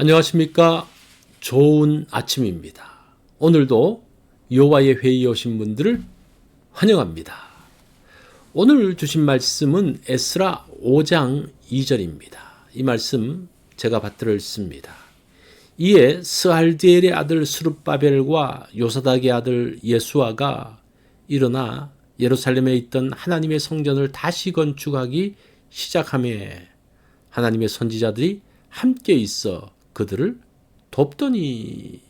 안녕하십니까. 좋은 아침입니다. 오늘도 여호와의 회의에 오신 분들을 환영합니다. 오늘 주신 말씀은 에스라 5장 2절입니다. 이 말씀 제가 받들어 읽습니다. 이에 스알디엘의 아들 스룹바벨과 요사닥의 아들 예수아가 일어나 예루살렘에 있던 하나님의 성전을 다시 건축하기 시작하며 하나님의 선지자들이 함께 있어 그들을 돕더니.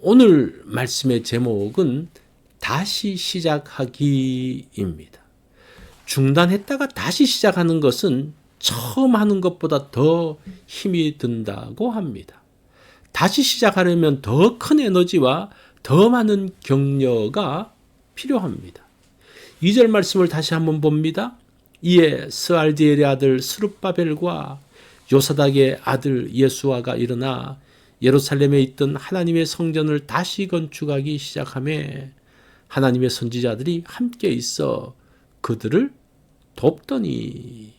오늘 말씀의 제목은 다시 시작하기입니다. 중단했다가 다시 시작하는 것은 처음 하는 것보다 더 힘이 든다고 합니다. 다시 시작하려면 더 큰 에너지와 더 많은 격려가 필요합니다. 2절 말씀을 다시 한번 봅니다. 이에 스알디엘의 아들 스룹바벨과 요사닥의 아들 예수아가 일어나 예루살렘에 있던 하나님의 성전을 다시 건축하기 시작하며 하나님의 선지자들이 함께 있어 그들을 돕더니.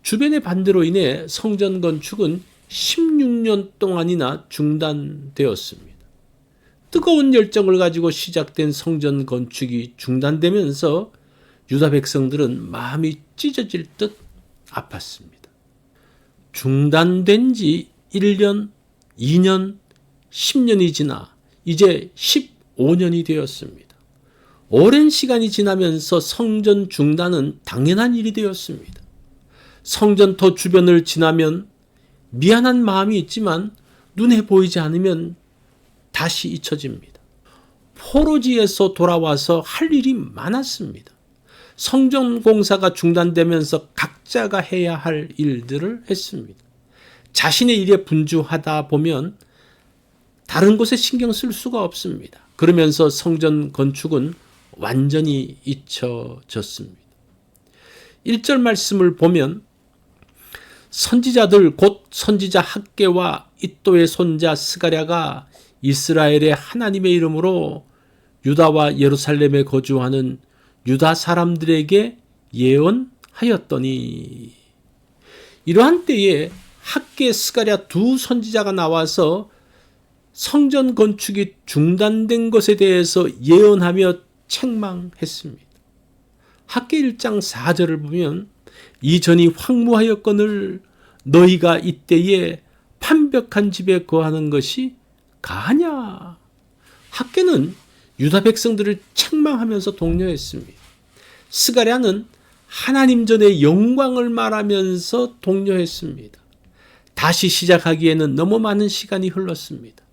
주변의 반대로 인해 성전 건축은 16년 동안이나 중단되었습니다. 뜨거운 열정을 가지고 시작된 성전 건축이 중단되면서 유다 백성들은 마음이 찢어질 듯 아팠습니다. 중단된 지 1년, 2년, 10년이 지나 이제 15년이 되었습니다. 오랜 시간이 지나면서 성전 중단은 당연한 일이 되었습니다. 성전터 주변을 지나면 미안한 마음이 있지만 눈에 보이지 않으면 다시 잊혀집니다. 포로지에서 돌아와서 할 일이 많았습니다. 성전 공사가 중단되면서 각자가 해야 할 일들을 했습니다. 자신의 일에 분주하다 보면 다른 곳에 신경 쓸 수가 없습니다. 그러면서 성전 건축은 완전히 잊혀졌습니다. 1절 말씀을 보면 선지자들 곧 선지자 학개와 잇도의 손자 스가랴가 이스라엘의 하나님의 이름으로 유다와 예루살렘에 거주하는 유다 사람들에게 예언하였더니. 이러한 때에 학개 스가랴 두 선지자가 나와서 성전 건축이 중단된 것에 대해서 예언하며 책망했습니다. 학개 1장 4절을 보면 이 전이 황무하였거늘 너희가 이때에 판벽한 집에 거하는 것이 가하냐. 학개는 유다 백성들을 책망하면서 독려했습니다. 스가랴는 하나님 전의 영광을 말하면서 독려했습니다. 다시 시작하기에는 너무 많은 시간이 흘렀습니다.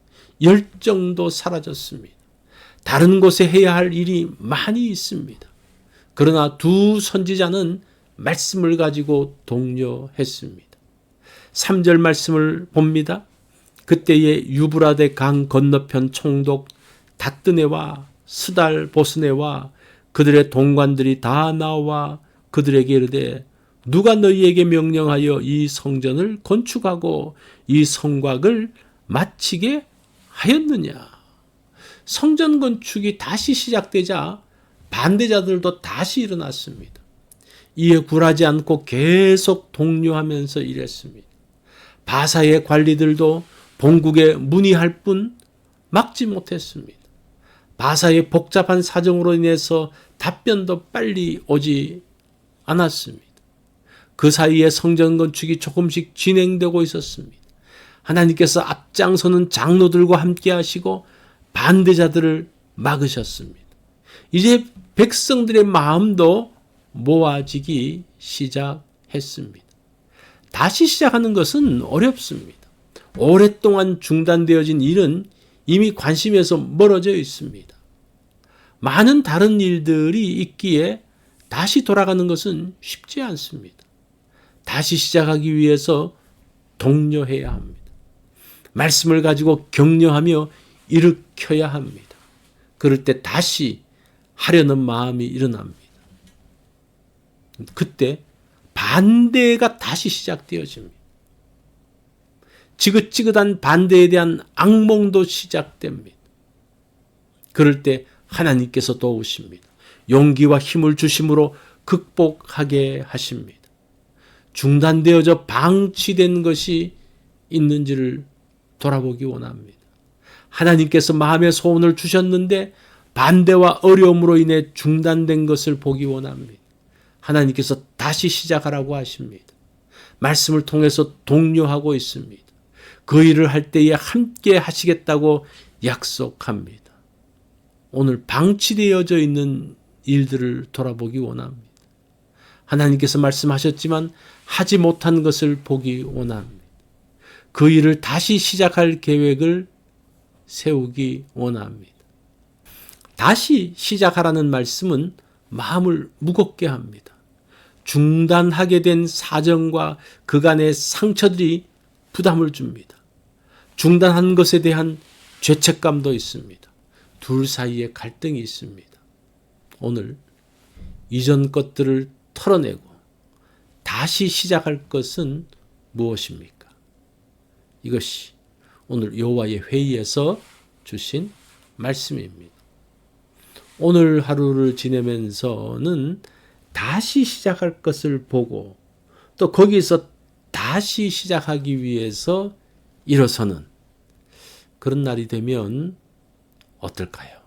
열정도 사라졌습니다. 다른 곳에 해야 할 일이 많이 있습니다. 그러나 두 선지자는 말씀을 가지고 독려했습니다. 3절 말씀을 봅니다. 그때에 유브라데 강 건너편 총독 다뜨네와 스달 보스네와 그들의 동관들이 다 나와 그들에게 이르되 누가 너희에게 명령하여 이 성전을 건축하고 이 성곽을 마치게 하였느냐. 성전 건축이 다시 시작되자 반대자들도 다시 일어났습니다. 이에 굴하지 않고 계속 독려하면서 일했습니다. 바사의 관리들도 본국에 문의할 뿐 막지 못했습니다. 바사의 복잡한 사정으로 인해서 답변도 빨리 오지 않았습니다. 그 사이에 성전 건축이 조금씩 진행되고 있었습니다. 하나님께서 앞장서는 장로들과 함께 하시고 반대자들을 막으셨습니다. 이제 백성들의 마음도 모아지기 시작했습니다. 다시 시작하는 것은 어렵습니다. 오랫동안 중단되어진 일은 이미 관심에서 멀어져 있습니다. 많은 다른 일들이 있기에 다시 돌아가는 것은 쉽지 않습니다. 다시 시작하기 위해서 독려해야 합니다. 말씀을 가지고 격려하며 일으켜야 합니다. 그럴 때 다시 하려는 마음이 일어납니다. 그때 반대가 다시 시작되어집니다. 지긋지긋한 반대에 대한 악몽도 시작됩니다. 그럴 때 하나님께서 도우십니다. 용기와 힘을 주심으로 극복하게 하십니다. 중단되어져 방치된 것이 있는지를 돌아보기 원합니다. 하나님께서 마음의 소원을 주셨는데 반대와 어려움으로 인해 중단된 것을 보기 원합니다. 하나님께서 다시 시작하라고 하십니다. 말씀을 통해서 독려하고 있습니다. 그 일을 할 때에 함께 하시겠다고 약속합니다. 오늘 방치되어져 있는 일들을 돌아보기 원합니다. 하나님께서 말씀하셨지만 하지 못한 것을 보기 원합니다. 그 일을 다시 시작할 계획을 세우기 원합니다. 다시 시작하라는 말씀은 마음을 무겁게 합니다. 중단하게 된 사정과 그간의 상처들이 부담을 줍니다. 중단한 것에 대한 죄책감도 있습니다. 둘 사이에 갈등이 있습니다. 오늘 이전 것들을 털어내고 다시 시작할 것은 무엇입니까? 이것이 오늘 여호와의 회의에서 주신 말씀입니다. 오늘 하루를 지내면서는 다시 시작할 것을 보고 또 거기서 다시 시작하기 위해서 일어서는 그런 날이 되면 어떨까요?